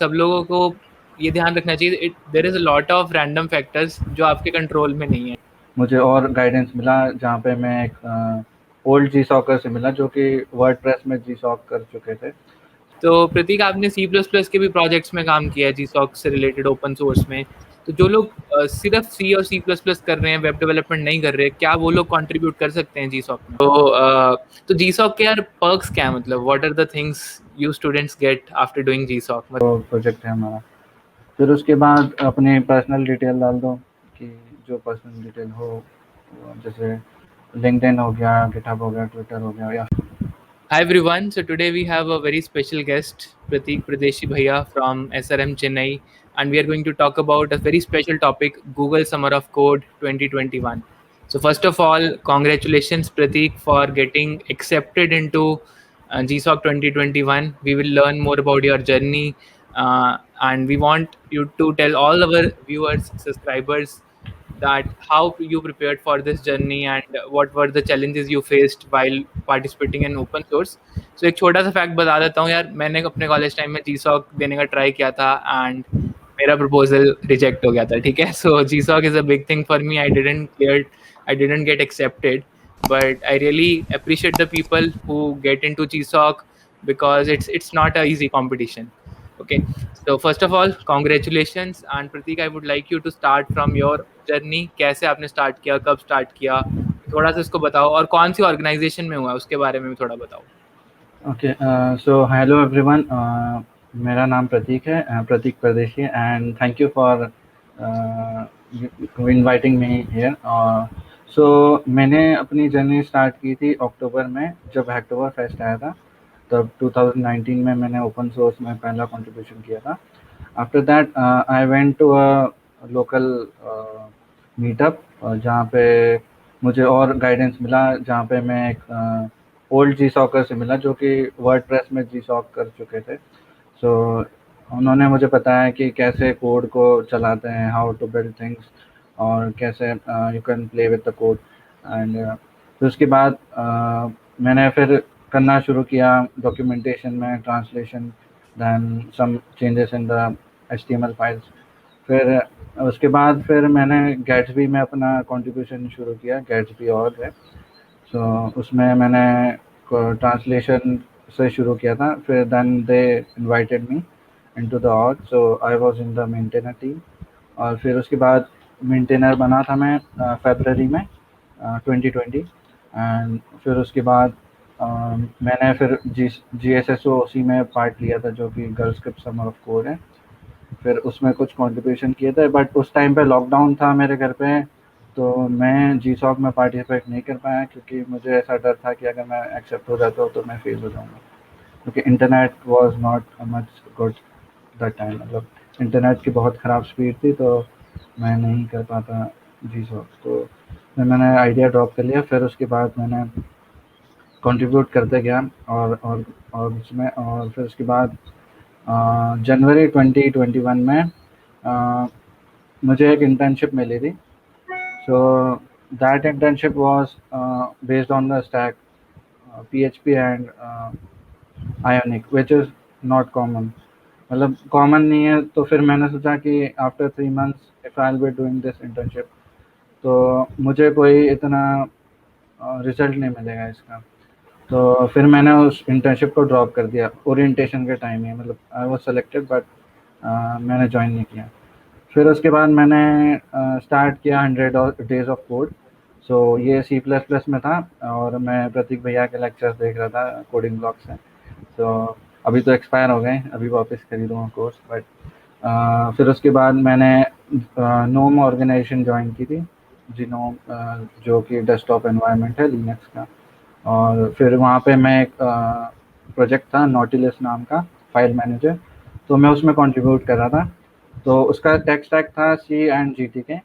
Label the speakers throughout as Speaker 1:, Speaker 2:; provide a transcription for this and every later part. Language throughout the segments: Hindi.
Speaker 1: सब लोगों को ये ध्यान रखना चाहिए, there is a lot of random factors जो आपके कंट्रोल में नहीं है।
Speaker 2: मुझे और गाइडेंस मिला जहाँ पे मैं एक ओल्ड जी सॉकर से मिला जो कि वर्डप्रेस में जी सॉक कर चुके थे।
Speaker 1: तो प्रतीक, आपने सी प्लस प्लस के भी प्रोजेक्ट्स में काम किया है जी सॉक से रिलेटेड ओपन सोर्स में। तो जो लोग सिर्फ सी और सी प्लस प्लस कर रहे हैं, वेब डेवलपमेंट नहीं कर रहे, क्या वो लोग कंट्रीब्यूट कर सकते हैं जी सॉक में? तो जी सॉक के यार पर्क्स क्या है, मतलब what are the things you students get after doing G SoC?
Speaker 2: तो प्रोजेक्ट है हमारा। फिर उसके बाद अपनी पर्सनल डिटेल डाल दो कि जो पर्सनल डिटेल हो, जैसे लिंक्डइन हो गया, गिटहब हो गया, ट्विटर हो गया या
Speaker 1: Hi everyone. So today we have a very special guest, Pratik Pradeshi Bhaiya from SRM Chennai, and we are going to talk about a very special topic, Google Summer of Code 2021. So first of all, congratulations Pratik for getting accepted into GSOC 2021. We will learn more about your journey, and we want you to tell all our viewers, subscribers, that how you prepared for this journey and what were the challenges you faced while participating in open source. So एक छोटा सा फैक्ट बता देता हूँ यार, मैंने अपने कॉलेज टाइम में जीसॉक देने का ट्राई किया था एंड मेरा प्रपोजल रिजेक्ट हो गया था, ठीक है। So GSoC is a big thing for me. I didn't get accepted, but I really appreciate the people who get into GSOC because it's not a easy competition. Okay, so first of all, congratulations. And Pratik, I would like you to start from your journey. कैसे आपने स्टार्ट किया, कब स्टार्ट किया, थोड़ा सा इसको बताओ, और कौन सी ऑर्गेनाइजेशन में हुआ उसके बारे में भी थोड़ा बताओ।
Speaker 2: ओके। सो हेलो एवरीवन, मेरा नाम प्रतीक है, Prateek Pardeshi, and thank you for inviting me here. So मैंने अपनी जर्नी स्टार्ट की थी अक्टूबर में, जब हैक्टोबर फेस्ट आया था। तब 2019 में मैंने ओपन सोर्स में पहला कंट्रीब्यूशन किया था। After that I went to a local meetup, जहाँ पे मुझे और गाइडेंस मिला, जहाँ पे मैं एक ओल्ड जी सॉकर से मिला जो कि वर्डप्रेस में जी सॉक कर चुके थे। सो उन्होंने मुझे बताया कि कैसे कोड को चलाते हैं, हाउ टू बिल्ड थिंग्स, और कैसे you can play with the code. And फिर उसके बाद मैंने फिर करना शुरू किया डॉक्यूमेंटेशन में, translation, then some changes in the HTML files. फिर उसके बाद फिर मैंने गैट्सबी में अपना कंट्रीब्यूशन शुरू किया, गैट्सबी और है। सो उसमें मैंने ट्रांसलेशन से शुरू किया था। फिर then they invited me into the org, so I was in the maintainer team. और फिर उसके बाद मेंटेनर बना था मैं फरवरी में 2020। एंड फिर उसके बाद मैंने फिर GSSOC में पार्ट लिया था, जो कि girl script summer of code है। फिर उसमें कुछ कंट्रीब्यूशन किए थे, बट उस टाइम पे लॉकडाउन था मेरे घर पे, तो मैं GSOC में पार्टिसिपेट नहीं कर पाया, क्योंकि मुझे ऐसा डर था कि अगर मैं एक्सेप्ट हो जाता हूँ तो मैं फेल हो जाऊँगा, क्योंकि internet was not much good that time. मतलब इंटरनेट की बहुत ख़राब स्पीड थी, तो मैं नहीं कर पाता GSOC। तो फिर मैंने आइडिया ड्रॉप कर लिया। फिर उसके बाद मैंने कंट्रीब्यूट करते गया और उसमें, और फिर उसके बाद जनवरी 2021 में मुझे एक इंटर्नशिप मिली थी। So that internship was based on the stack PHP and Ionic, which is not common. मतलब कॉमन नहीं है। तो फिर मैंने सोचा कि after 3 months if I will be doing this internship, तो मुझे कोई इतना रिजल्ट नहीं मिलेगा इसका। तो फिर मैंने उस इंटर्नशिप को ड्रॉप कर दिया ओरिएंटेशन के टाइम ही। मतलब आई वाज सेलेक्टेड, बट मैंने ज्वाइन नहीं किया। फिर उसके बाद मैंने स्टार्ट किया 100 डेज ऑफ कोड। सो ये C++ में था, और मैं प्रतीक भैया के लेक्चर्स देख रहा था कोडिंग ब्लॉग से। तो अभी तो एक्सपायर हो गए, अभी वापस खरीदूँगा कोर्स। बट फिर उसके बाद मैंने नोम ऑर्गेनाइजेशन ज्वाइन की थी, जिनोम, जो कि डेस्कटॉप एनवायरनमेंट है लिनक्स का। और फिर वहाँ पे मैं एक प्रोजेक्ट था नॉटिलस नाम का, फाइल मैनेजर, तो मैं उसमें कंट्रीब्यूट कर रहा था। तो उसका टेक स्टैक था C एंड GTK।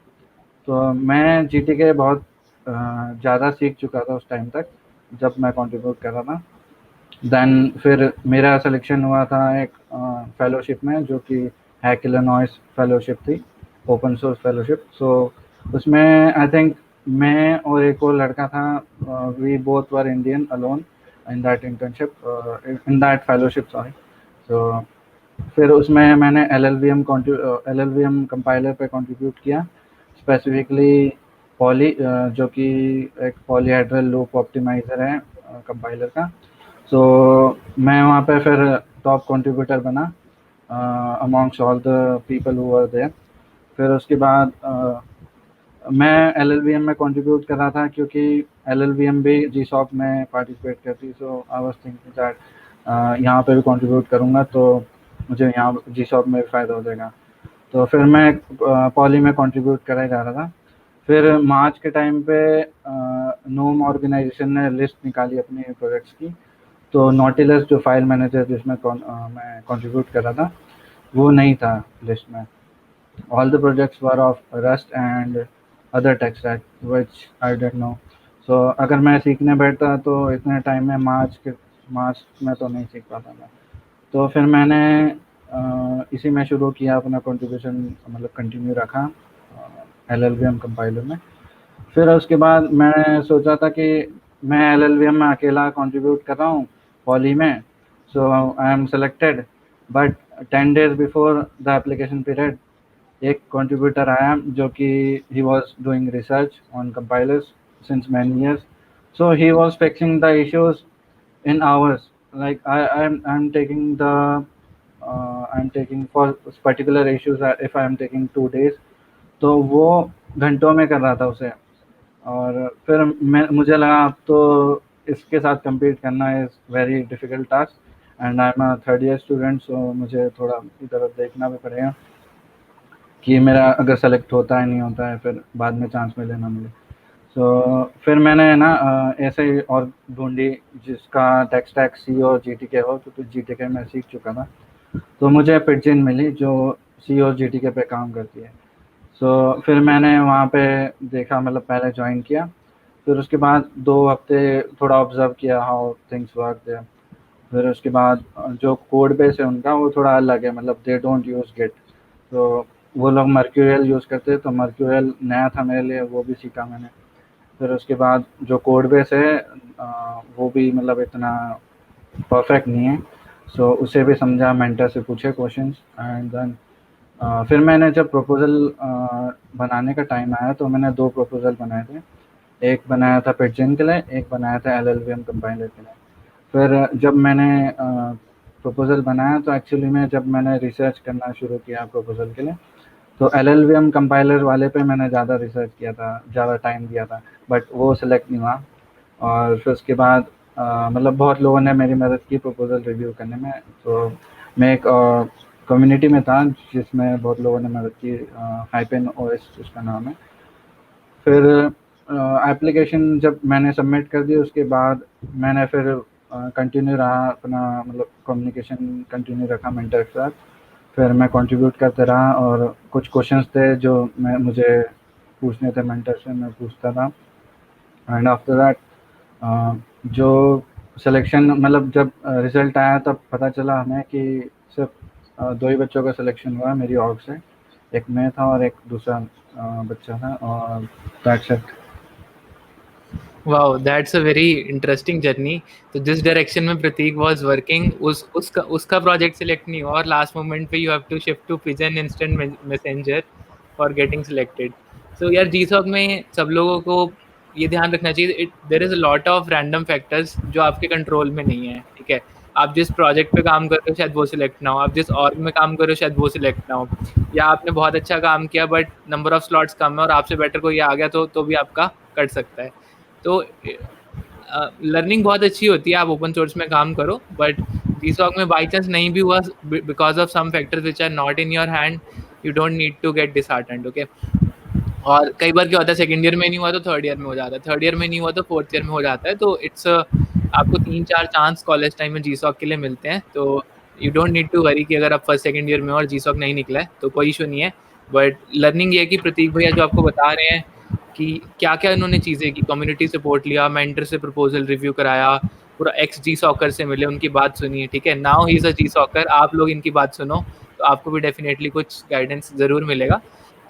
Speaker 2: तो मैं GTK बहुत ज़्यादा सीख चुका था उस टाइम तक, जब मैं कंट्रीब्यूट कर रहा था। देन फिर मेरा सिलेक्शन हुआ था एक फेलोशिप में, जो कि हैक इलिनॉइस फेलोशिप थी, ओपन सोर्स फेलोशिप। सो उसमें आई थिंक मैं और एक और लड़का था, we both were Indian alone in that internship, in that fellowship, sorry. So फिर उसमें मैंने L L V M compiler पे कंट्रीब्यूट किया, स्पेसिफिकली पॉली, जो कि एक पॉलीहेड्रल लूप ऑप्टिमाइज़र है कंपाइलर का। सो मैं वहाँ पे फिर टॉप कंट्रीब्यूटर बना amongst all the people who were there. फिर उसके बाद मैं एल में कंट्रीब्यूट कर रहा था, क्योंकि एल भी जी सॉप में पार्टिसिपेट करती, सो आई वाज थिंकिंग दैट यहाँ पे भी कंट्रीब्यूट करूँगा तो मुझे यहाँ जी सॉप में भी फ़ायदा हो जाएगा। तो फिर मैं पॉली में कंट्रीब्यूट करा जा रहा था। फिर मार्च के टाइम पे नोम ऑर्गेनाइजेशन ने लिस्ट निकाली अपने प्रोजेक्ट्स की, तो नॉटिलस जो फाइल मैनेजर जिसमें मैं कंट्रीब्यूट कर रहा था, वो नहीं था लिस्ट में। All the projects were of Rust and other tech stack which I didn't know. So अगर मैं सीखने बैठता तो इतने टाइम में मार्च में तो नहीं सीख पाता मैं। तो फिर मैंने इसी में शुरू किया अपना कंट्रीब्यूशन, मतलब कंटिन्यू रखा एल कंपाइलर में। फिर उसके बाद मैं सोचा था कि मैं एल में अकेला कंट्रीब्यूट कर रहा हूँ पॉली में, so I am selected. But 10 days before the application period एक कंट्रीब्यूटर आया जो कि he was doing research on compilers since many years, so he was fixing the issues in hours. Like I'm taking the I'm taking for particular issues, if I am taking 2 days, तो वो घंटों में कर रहा था उसे। और फिर मुझे लगा अब तो इसके साथ compete करना is very difficult task, and I am a third year student, so मुझे थोड़ा इधर देखना भी पड़ेगा कि मेरा अगर सेलेक्ट होता है नहीं होता है, फिर बाद में चांस मिले ना मिले। सो फिर मैंने ना ऐसे ही और ढूंढी जिसका टेक स्टैक सी और जी टी के हो, क्योंकि जी टी के मैं सीख चुका था। तो मुझे पिटजिन मिली जो सी और जी टी के पे काम करती है। सो फिर मैंने वहाँ पे देखा, मतलब पहले ज्वाइन किया, फिर उसके बाद 2 हफ्ते थोड़ा ऑब्जर्व किया हाउ थिंग्स वर्क देयर। फिर उसके बाद जो कोड बेस है उनका वो थोड़ा अलग है, मतलब दे डोंट यूज़ गिट। तो वो लोग मर्क्यूरियल यूज़ करते हैं, तो मर्क्यूरियल नया था मेरे लिए, वो भी सीखा मैंने। फिर उसके बाद जो कोड बेस है वो भी मतलब इतना परफेक्ट नहीं है, सो उसे भी समझा, मेंटर से पूछे क्वेश्चंस, एंड देन फिर मैंने जब प्रपोज़ल बनाने का टाइम आया तो मैंने 2 प्रपोज़ल बनाए थे। एक बनाया था पिटजिन के लिए, एक बनाया था एल कंपाइलर के लिए। फिर जब मैंने प्रपोज़ल बनाया तो एक्चुअली में जब मैंने रिसर्च करना शुरू किया प्रपोज़ल के लिए, तो एल कंपाइलर वाले पे मैंने ज़्यादा रिसर्च किया था, ज़्यादा टाइम दिया था, बट वो सिलेक्ट नहीं हुआ। और फिर उसके बाद मतलब बहुत लोगों ने मेरी मदद की प्रपोज़ल रिव्यू करने में। तो मैं एक कम्युनिटी में था जिसमें बहुत लोगों ने मदद की, हाइपेन ओएस उसका नाम है। फिर एप्लीकेशन जब मैंने सबमिट कर दी उसके बाद मैंने फिर कंटिन्यू रहा अपना, मतलब कम्युनिकेशन कंटिन्यू रखा मेंटर के साथ। फिर मैं कंट्रीब्यूट करते रहा और कुछ क्वेश्चंस थे जो मैं मुझे पूछने थे मेंटर से, मैं पूछता था। एंड आफ्टर दैट जो सिलेक्शन, मतलब जब रिज़ल्ट आया तब पता चला हमें कि सिर्फ 2 ही बच्चों का सिलेक्शन हुआ मेरी ऑर्ग से। एक मैं था और एक दूसरा बच्चा था, और that's it.
Speaker 1: Wow, that's a very interesting journey. तो जिस डायरेक्शन में प्रतीक वाज वर्किंग, उसका उसका प्रोजेक्ट सिलेक्ट नहीं हुआ और लास्ट मोमेंट पे you have to shift to Pidgin instant messenger for getting selected. So यार, जीसॉक में सब लोगों को ये ध्यान रखना चाहिए, there is a lot of random factors जो आपके कंट्रोल में नहीं है, ठीक है। आप जिस प्रोजेक्ट पे काम कर रहे हो शायद वो सिलेक्ट ना हो, आप जिस ऑर्ग में काम कर रहे हो शायद वो सिलेक्ट ना हो, या आपने बहुत अच्छा काम किया बट नंबर ऑफ स्लॉट्स कम है और आपसे बेटर कोई आ गया तो भी आपका कट सकता है। तो लर्निंग बहुत अच्छी होती है, आप ओपन सोर्स में काम करो, बट जीसॉक में बाई चांस नहीं भी हुआ because of some factors which are not in your hand, you don't need to get disheartened, okay. और कई बार क्या होता है, सेकंड ईयर में नहीं हुआ तो थर्ड ईयर में हो जाता है, थर्ड ईयर में नहीं हुआ तो फोर्थ ईयर में हो जाता है। तो इट्स आपको 3-4 चांस कॉलेज टाइम में जीसॉक के लिए मिलते हैं, तो you don't need to worry कि अगर आप फर्स्ट सेकंड ईयर में हो और जीसॉक नहीं निकला है तो कोई इशू नहीं है। बट लर्निंग ये है कि प्रतीक भैया जो आपको बता रहे हैं कि क्या क्या उन्होंने चीज़ें की, कम्युनिटी सपोर्ट लिया, मेंटर से प्रपोजल रिव्यू कराया, पूरा एक्स जी सॉकर से मिले, उनकी बात सुनिए, ठीक है। Now he is a G soccer, आप लोग इनकी बात सुनो तो आपको भी डेफिनेटली कुछ गाइडेंस ज़रूर मिलेगा।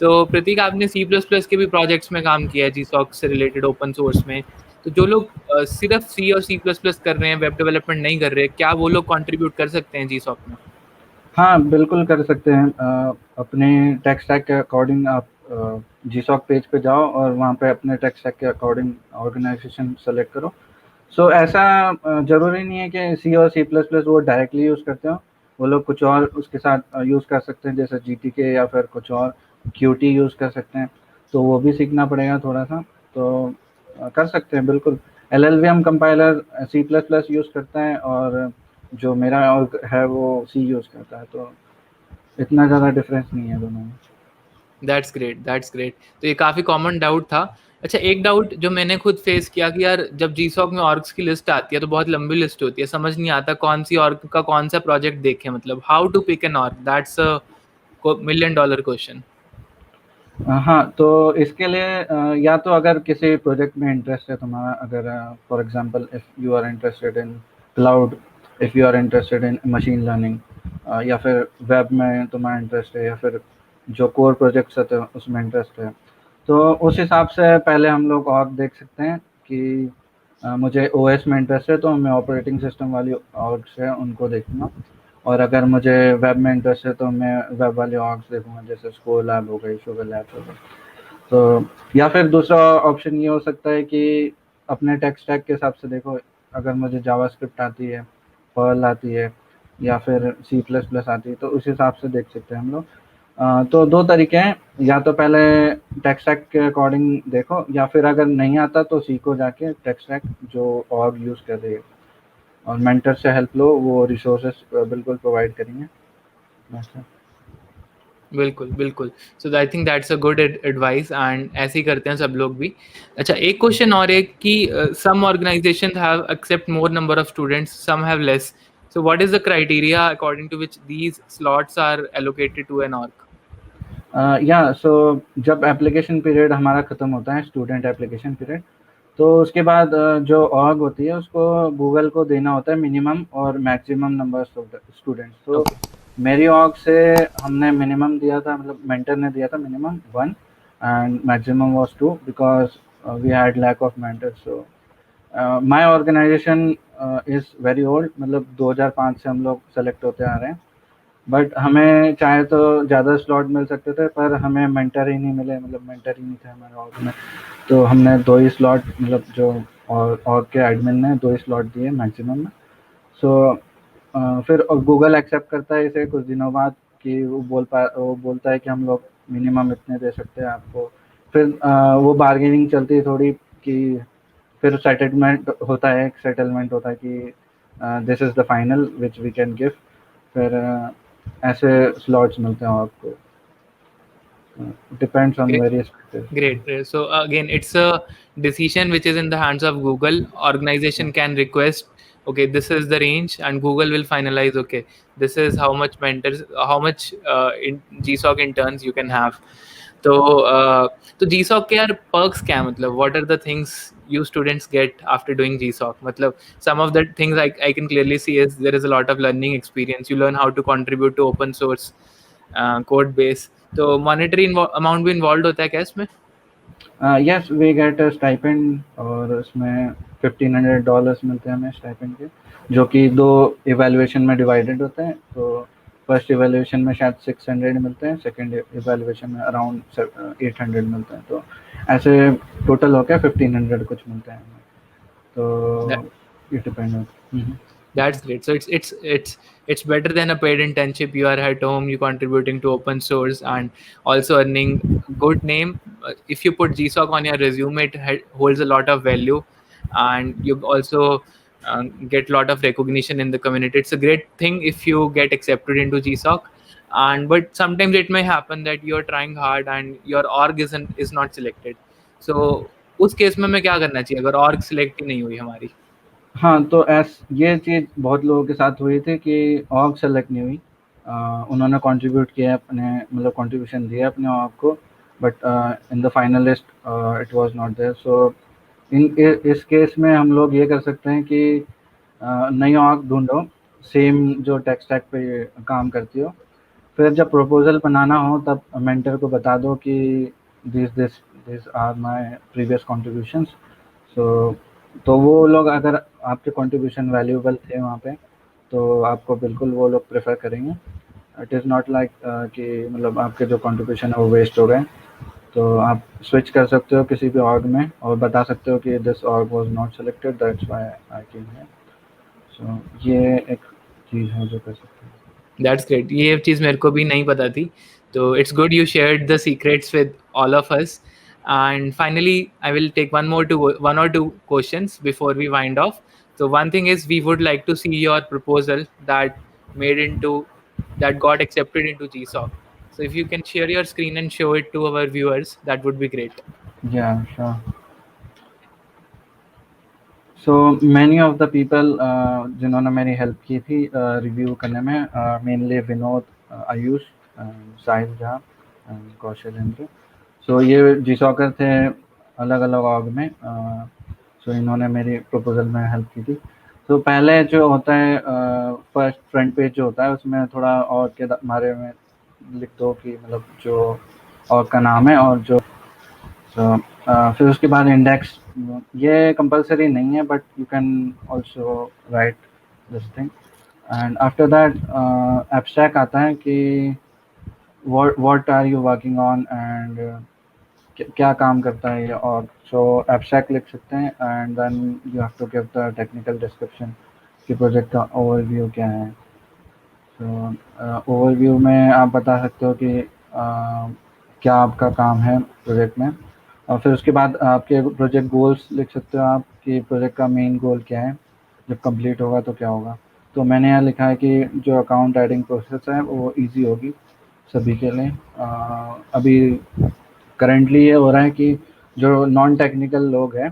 Speaker 1: तो प्रतीक, आपने सी प्लस प्लस के भी प्रोजेक्ट्स में काम किया है जी सॉक से रिलेटेड ओपन सोर्स में, तो जो लोग सिर्फ सी और सी प्लस प्लस कर रहे हैं, वेब डेवलपमेंट नहीं कर रहे, क्या वो लोग कंट्रीब्यूट कर सकते हैं जी सॉक में?
Speaker 2: हाँ, बिल्कुल कर सकते हैं। अपने टेक स्टैक के अकॉर्डिंग आप जीसॉक पेज पे जाओ और वहाँ पे अपने टेक स्टैक के अकॉर्डिंग ऑर्गेनाइजेशन सेलेक्ट करो। सो ऐसा ज़रूरी नहीं है कि सी और सी प्लस प्लस वो डायरेक्टली यूज़ करते हो। वो लोग कुछ और उसके साथ यूज़ कर सकते हैं, जैसे जीटीके या फिर कुछ और क्यूटी यूज़ कर सकते हैं। तो वो भी सीखना पड़ेगा थोड़ा-सा। तो कर सकते हैं बिल्कुल। LLVM compiler C plus plus use करता है और जो मेरा ऑर्ग है वो सी यूज़ करता है, तो इतना ज़्यादा डिफरेंस नहीं है दोनों में।
Speaker 1: That's great, that's great. तो ये काफ़ी कॉमन डाउट था। अच्छा, एक डाउट जो मैंने खुद फेस किया कि यार जब जीसॉक में ऑर्ग्स की लिस्ट आती है तो बहुत लंबी लिस्ट होती है, समझ नहीं आता कौन सी ऑर्ग का कौन सा प्रोजेक्ट देखें, मतलब how to pick an org, that's a million dollar question.
Speaker 2: हाँ, तो इसके लिए या तो अगर किसी प्रोजेक्ट में इंटरेस्ट है तुम्हारा, अगर for example if you are interested in cloud, if you are interested in machine learning, या फिर वेब में तुम्हारा इंटरेस्ट है, या फिर जो कोर प्रोजेक्ट्स होते हैं उसमें इंटरेस्ट है, तो उस हिसाब से पहले हम लोग ऑर्ग देख सकते हैं कि मुझे ओएस में इंटरेस्ट है तो मैं ऑपरेटिंग सिस्टम वाली ऑर्ग्स है उनको देखूँगा। और अगर मुझे वेब में इंटरेस्ट है तो मैं वेब वाले ऑर्ग्स देखूँगा, जैसे स्कोर लैब हो गई, शुगर लैब्स हो गई। तो या फिर दूसरा ऑप्शन ये हो सकता है कि अपने टेक स्टैक के हिसाब से देखो, अगर मुझे जावास्क्रिप्ट आती है, पर्ल आती है, या फिर सी प्लस प्लस आती है, तो उस हिसाब से देख सकते हैं हम लोग। तो 2 तरीके हैं, या तो पहले टेक स्टैक के अकॉर्डिंग देखो, या फिर अगर नहीं आता तो सीखो जाके टेक स्टैक जो ऑर्ग यूज़ कर रही है, और मेंटर से हेल्प लो, वो रिसोर्सेस बिल्कुल प्रोवाइड करेंगे। वैसे
Speaker 1: बिल्कुल, बिल्कुल। So I think that's a good advice and ऐसे ही करते हैं सब लोग भी। अच्छा, एक क्वेश्चन और है कि some organisations have accept more number of students, some have less. So what is the criteria according to which these slots are allocated to an org?
Speaker 2: या सो जब एप्लीकेशन पीरियड हमारा ख़त्म होता है, स्टूडेंट एप्लीकेशन पीरियड, तो उसके बाद जो ऑर्ग होती है उसको गूगल को देना होता है मिनिमम और मैक्सिमम नंबर ऑफ स्टूडेंट्स। तो
Speaker 1: ओके,
Speaker 2: मेरी ऑर्ग से हमने मिनिमम दिया था, मतलब मेंटर ने दिया था minimum 1 and maximum was 2 because we had lack of mentors. So my organisation is very old, मतलब 2005 से हम लोग सेलेक्ट होते आ रहे हैं। बट हमें चाहे तो ज़्यादा स्लॉट मिल सकते थे, पर हमें मेंटर ही नहीं मिले, मतलब मेंटर ही नहीं थे हमारे ऑर्ग में। तो हमने 2 ही स्लॉट, मतलब जो ऑर्ग के एडमिन ने 2 ही स्लॉट दिए मैक्सिमम में। सो फिर गूगल एक्सेप्ट करता है इसे कुछ दिनों बाद, कि वो बोलता है कि हम लोग मिनिमम इतने दे सकते हैं आपको। फिर वो बार्गेनिंग चलती है थोड़ी, कि फिर सेटलमेंट होता है, एक सेटलमेंट होता है कि this is the final which we can give. फिर ऐसे स्लॉट्स मिलते हैं आपको, depends on
Speaker 1: great,
Speaker 2: various factors.
Speaker 1: great, great. So again, it's a decision which is in the hands of Google. Organization can request, okay, this is the range, and Google will finalize, okay, this is how much mentors, how much in GSOC interns you can have. तो तो GSOC के यार perks क्या है, मतलब what are the things you students get after doing GSOC? मतलब some of the things I can clearly see is there is a lot of learning experience. You learn how to contribute to open source code base. तो मॉनेटरी अमाउंट भी इन्वॉल्व होता है क्या इसमें?
Speaker 2: Yes, we get a stipend, और उसमें $1500 मिलते हैं हमें स्टाइपेंड के, जो कि 2 इवैल्यूएशन में डिवाइडेड होते हैं। तो फर्स्ट इवैल्यूएशन में शायद 600 मिलते हैं, सेकंड इवैल्यूएशन में अराउंड 800 मिलते हैं। तो ऐसे टोटल होके 1500 कुछ मिलते हैं हमें। तो it depend on।
Speaker 1: That's great. So it's better than a paid internship. You are at home, you contributing to open source and also earning good name. If you put GSOC on your resume, it holds a lot of value, and you also get a lot of recognition in the community. It's a great thing if you get accepted into GSOC. And but sometimes it may happen that you're trying hard and your org is not selected. So उस केस में मैं क्या करना चाहिए अगर org select ही नहीं हुई हमारी?
Speaker 2: हाँ, तो ये चीज़ बहुत लोगों के साथ हुई थी कि ऑर्ग सेलेक्ट नहीं हुई। उन्होंने कंट्रीब्यूट किया अपने, मतलब कंट्रीब्यूशन दिया अपने ऑर्ग को, but in the final list it was not there. So इस केस में हम लोग ये कर सकते हैं कि नई ऑर्ग ढूँढो, सेम जो टेक स्टैक पे काम करती हो। फिर जब प्रपोज़ल बनाना हो तब मेंटर को बता दो कि this this this are my previous contributions. So तो वो लोग, अगर आपके कंट्रीब्यूशन वैल्यूएबल थे वहाँ पे, तो आपको बिल्कुल वो लोग प्रेफ़र करेंगे। इट इज़ नॉट लाइक कि मतलब आपके जो कंट्रीब्यूशन है वो वेस्ट हो गए। तो आप स्विच कर सकते हो किसी भी ऑर्ग में और बता सकते हो कि this org was not selected, that's why I came here. So ये एक चीज़ है जो कर सकते हैं।
Speaker 1: दैट्स ग्रेट, ये चीज़ मेरे को भी नहीं पता थी, तो it's good you shared the secrets with all of us. And finally, I will take one or two questions before we wind off. So one thing is, we would like to see your proposal made into that got accepted into GSOC. So if you can share your screen and show it to our viewers, that would be great.
Speaker 2: या sure. So many of the people जिन्होंने मेरी हेल्प की थी रिव्यू करने में, मेनली विनोद, आयुष, साहिल झा, कौशलेंद्र। सो ये जी सॉकर थे अलग अलग ऑर्ग में। सो इन्होंने मेरी प्रपोजल में हेल्प की थी। तो पहले जो होता है फर्स्ट फ्रंट पेज जो होता है उसमें थोड़ा ऑर्ग के बारे में लिख दो कि मतलब जो ऑर्ग का नाम है और जो तो फिर उसके बाद इंडेक्स, ये कंपलसरी नहीं है but you can also write this thing. And after that abstract आता है कि what are you working on and क्या काम करता है ये। और सो एब्स्ट्रैक्ट लिख सकते हैं and then you have to give the technical description कि प्रोजेक्ट का ओवरव्यू क्या है। तो ओवरव्यू में आप बता सकते हो कि क्या आपका काम है प्रोजेक्ट में। और फिर उसके बाद आपके प्रोजेक्ट गोल्स लिख सकते हो आप कि प्रोजेक्ट का मेन गोल क्या है, जब कंप्लीट होगा तो क्या होगा। तो मैंने यहाँ लिखा है कि जो अकाउंट एडिंग प्रोसेस है वो इजी होगी सभी के लिए। अभी करंटली ये हो रहा है कि जो नॉन टेक्निकल लोग हैं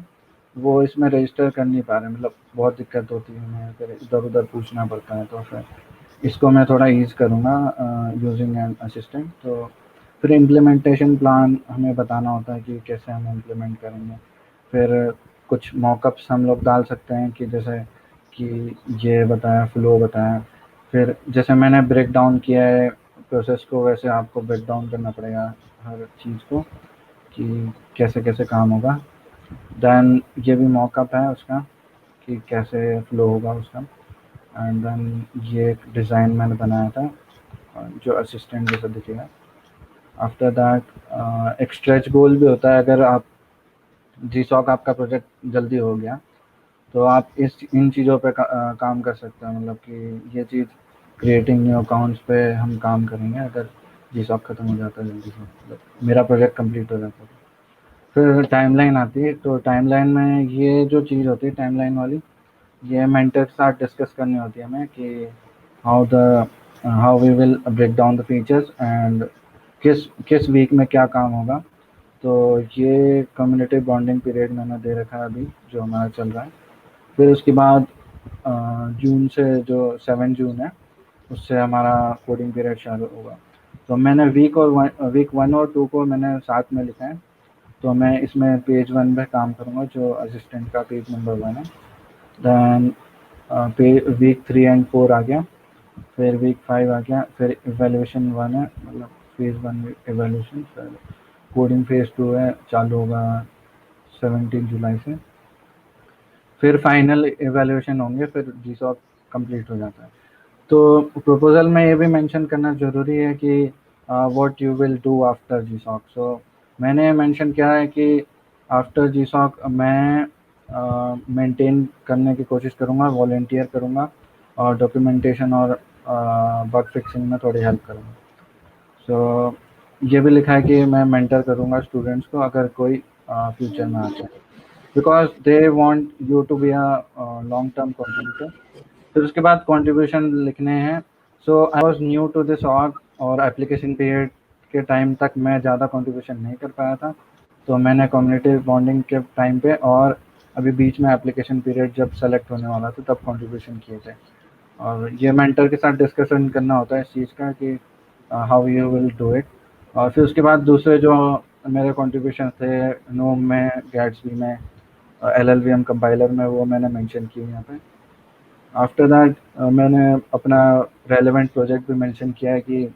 Speaker 2: वो इसमें रजिस्टर कर नहीं पा रहे, मतलब बहुत दिक्कत होती है उन्हें, अगर इधर उधर पूछना पड़ता है। तो फिर इसको मैं थोड़ा ईज़ करूँगा यूजिंग एन असिस्टेंट। तो फिर इम्प्लीमेंटेशन प्लान हमें बताना होता है कि कैसे हम इम्प्लीमेंट करेंगे। फिर कुछ मॉकअप्स हम लोग डाल सकते हैं कि जैसे कि ये बताया, फ्लो बताया। फिर जैसे मैंने ब्रेक डाउन किया है प्रोसेस को, वैसे आपको ब्रेक डाउन करना पड़ेगा हर चीज़ को कि कैसे कैसे काम होगा। देन ये भी मॉकअप है उसका कि कैसे फ्लो होगा उसका। एंड देन ये एक डिज़ाइन मैंने बनाया था जो असिस्टेंट जैसा दिखेगा। आफ्टर दैट एक स्ट्रेच गोल भी होता है। अगर आप जी सॉक आपका प्रोजेक्ट जल्दी हो गया तो आप इन चीज़ों पे काम कर सकते हैं, मतलब कि ये चीज़ क्रिएटिंग न्यू अकाउंट्स पे हम काम करेंगे अगर जी सॉक ख़त्म हो जाता है जल्दी से, मतलब मेरा प्रोजेक्ट कंप्लीट हो जाता है। फिर टाइमलाइन आती है। तो टाइमलाइन में ये जो चीज़ होती है टाइमलाइन वाली, ये मेंटर के साथ डिस्कस करनी होती है हमें कि how we will break down the features and किस किस वीक में क्या काम होगा। तो ये कम्युनिटी बॉन्डिंग पीरियड मैंने दे रखा है अभी जो हमारा चल रहा है। फिर उसके बाद जून से जो 7 जून है उससे हमारा कोडिंग पीरियड चालू होगा। तो मैंने वीक 1 और 2 को मैंने साथ में लिखा है। तो मैं इसमें पेज 1 पे काम करूँगा जो असिस्टेंट का पेज नंबर 1 है। दैन वीक 3 एंड 4 आ गया। फिर वीक 5 आ गया। फिर इवैल्यूएशन 1 है, मतलब फेज़ 1 इवैल्यूएशन। फिर कोडिंग फेज़ 2 है, चालू होगा 17 जुलाई से। फिर फाइनल इवैल्यूएशन होंगे, फिर जीसॉक कंप्लीट हो जाता है। तो प्रपोजल में ये भी मेंशन करना ज़रूरी है कि what you will do after GSoC. So मैंने मेंशन किया है कि आफ्टर जीसॉक मैं मेंटेन करने की कोशिश करूँगा, वॉलंटियर करूँगा और डॉक्यूमेंटेशन और बग फिक्सिंग में थोड़ी हेल्प करूँगा। सो ये भी लिखा है कि मैं मेंटर करूँगा स्टूडेंट्स को अगर कोई फ्यूचर में आता है, because they want you to be a long term contributor. फिर उसके बाद कंट्रीब्यूशन लिखने हैं। So I was new to this org और एप्लीकेशन पीरियड के टाइम तक मैं ज़्यादा कंट्रीब्यूशन नहीं कर पाया था। तो मैंने कम्युनिटी बॉन्डिंग के टाइम पे और अभी बीच में एप्लीकेशन पीरियड जब सेलेक्ट होने वाला था तब कंट्रीब्यूशन किए थे। और ये मेंटर के साथ डिस्कशन करना होता है इस चीज़ का कि how you will do it. और फिर उसके बाद दूसरे जो मेरे कंट्रीब्यूशन थे नोम में, गैट्सबी में, LLVM कंपाइलर में, वो मैंने मेंशन किए यहाँ पे। आफ्टर दैट मैंने अपना रेलेवेंट प्रोजेक्ट भी मेंशन किया है कि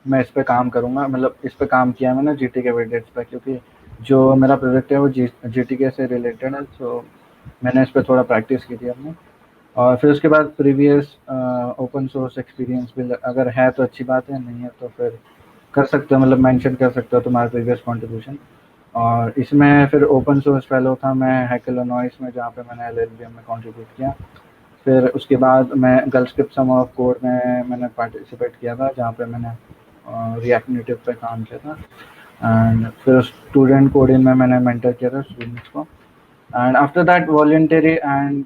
Speaker 2: मैं इस पे काम करूँगा, मतलब इस पे काम किया है मैंने GTK वेटेड्स पे, क्योंकि जो मेरा प्रोजेक्ट है वो GTK से रिलेटेड है। सो मैंने इस पे थोड़ा प्रैक्टिस की थी अपने। और फिर उसके बाद प्रीवियस ओपन सोर्स एक्सपीरियंस भी अगर है तो अच्छी बात है, नहीं है तो फिर कर सकते हो, मतलब मेंशन कर सकते हो तुम्हारा प्रीवियस कंट्रीब्यूशन। और इसमें फिर ओपन सोर्स फेलो था मैं हैक इलिनॉइस में, जहाँ पे मैंने एलएलबीएम में कंट्रीब्यूट किया। फिर उसके बाद मैं girl script summer of code में मैंने पार्टिसिपेट किया था, जहाँ पे मैंने रिएक्ट नेटिव पे काम किया था। एंड फिर स्टूडेंट कोडिंग में मैंने मेंटर किया था स्टूडेंट्स को। And after that voluntary and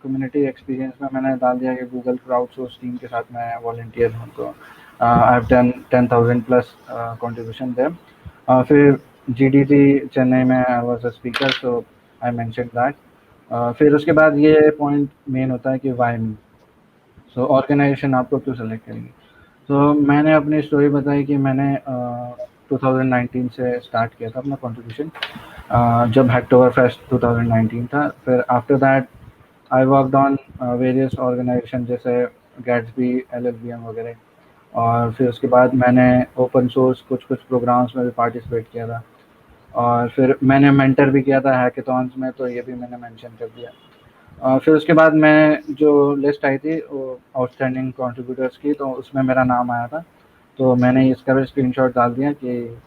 Speaker 2: community experience में मैंने डाल दिया कि गूगल क्राउड सोर्स टीम के साथ मैं वॉलंटियर हूँ, तो I have done 10,000 plus contribution there. फिर जीडीटी चेन्नई में I was a speaker, so I mention that. फिर उसके बाद ये पॉइंट मेन होता है कि वाई मी, सो ऑर्गेनाइजेशन आपको क्यों सेलेक्ट करेंगे। तो मैंने अपनी स्टोरी बताई कि मैंने 2019 से स्टार्ट किया था अपना कंट्रीब्यूशन, जब हैक्टोबर फेस्ट 2019 था। फिर after that I worked on various organisation जैसे गैट्सबी, एलएलबीएम वगैरह। और फिर उसके बाद मैंने ओपन सोर्स कुछ कुछ प्रोग्राम्स में भी पार्टिसिपेट किया था। और फिर मैंने मेंटर भी किया था हैकेथॉन्स में, तो ये भी मैंने मेंशन कर दिया। फिर उसके बाद मैं जो लिस्ट आई थी वो आउटस्टैंडिंग कंट्रीब्यूटर्स की, तो उसमें मेरा नाम आया था। तो मैंने इसका भी स्क्रीनशॉट डाल दिया कि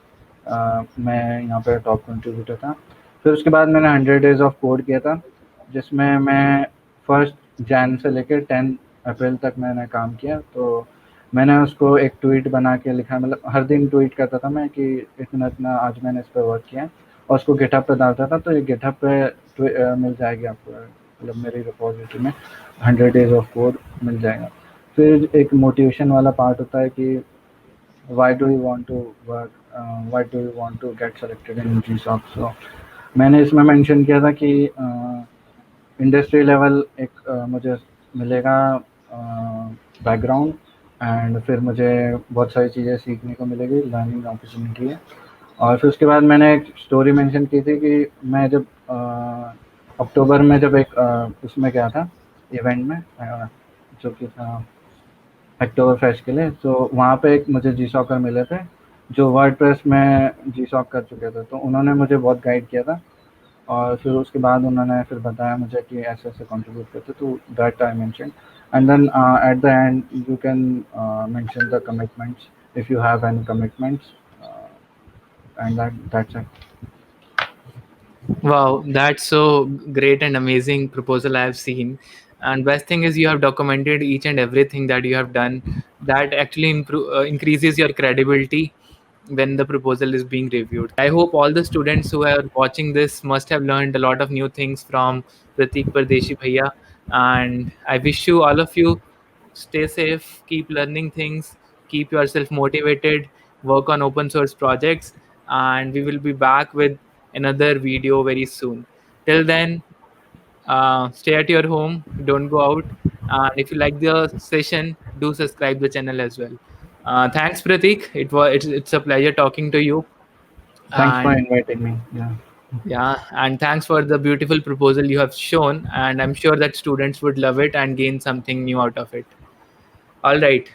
Speaker 2: मैं यहाँ पे टॉप कंट्रीब्यूटर था। फिर उसके बाद मैंने 100 डेज़ ऑफ कोड किया था, जिसमें मैं 1 जन से लेकर 10 अप्रैल तक मैंने काम किया। तो मैंने उसको एक ट्वीट बना के लिखा, मतलब हर दिन ट्वीट करता था मैं कि इतना इतना आज मैंने इस पर वर्क किया, और उसको गिटहब पे डालता था। तो ये गिटहब पे मिल जाएगी आपको, मतलब मेरी रिपोजिटरी में 100 डेज़ ऑफ कोड मिल जाएगा। फिर एक मोटिवेशन वाला पार्ट होता है कि why do you want to work, why do you want to get selected in GSOC। so मैंने इसमें मेंशन किया था कि इंडस्ट्री लेवल एक मुझे मिलेगा बैकग्राउंड, एंड फिर मुझे बहुत सारी चीज़ें सीखने को मिलेगी, लर्निंग अपॉर्चुनिटी है। और फिर उसके बाद मैंने एक स्टोरी मेंशन की थी कि मैं जब अक्टूबर में जब एक उसमें गया था इवेंट में, जो कि था अक्टूबर फेस्ट के लिए, तो वहाँ पे एक मुझे जी सॉकर मिले थे जो वर्डप्रेस में जी सॉक कर चुके थे, तो उन्होंने मुझे बहुत गाइड किया था। और फिर उसके बाद उन्होंने फिर बताया मुझे कि ऐसे ऐसे कंट्रीब्यूट करते, तो that I mention. And then at the end you can mention the commitments if you have any commitments, and that's it.
Speaker 1: Wow, that's so great and amazing proposal I have seen. And best thing is you have documented each and everything that you have done. That actually increases your credibility when the proposal is being reviewed. I hope all the students who are watching this must have learned a lot of new things from Pratik Pardeshi Bhaiya. And I wish you, all of you, stay safe, keep learning things, keep yourself motivated, work on open source projects, and we will be back with another video very soon. Till then, stay at your home, don't go out, and if you like the session, do subscribe the channel as well. Thanks, Pratik. It's a pleasure talking to you,
Speaker 2: thanks for
Speaker 1: and
Speaker 2: inviting me.
Speaker 1: yeah, and thanks for the beautiful proposal you have shown, and I'm sure that students would love it and gain something new out of it. All right.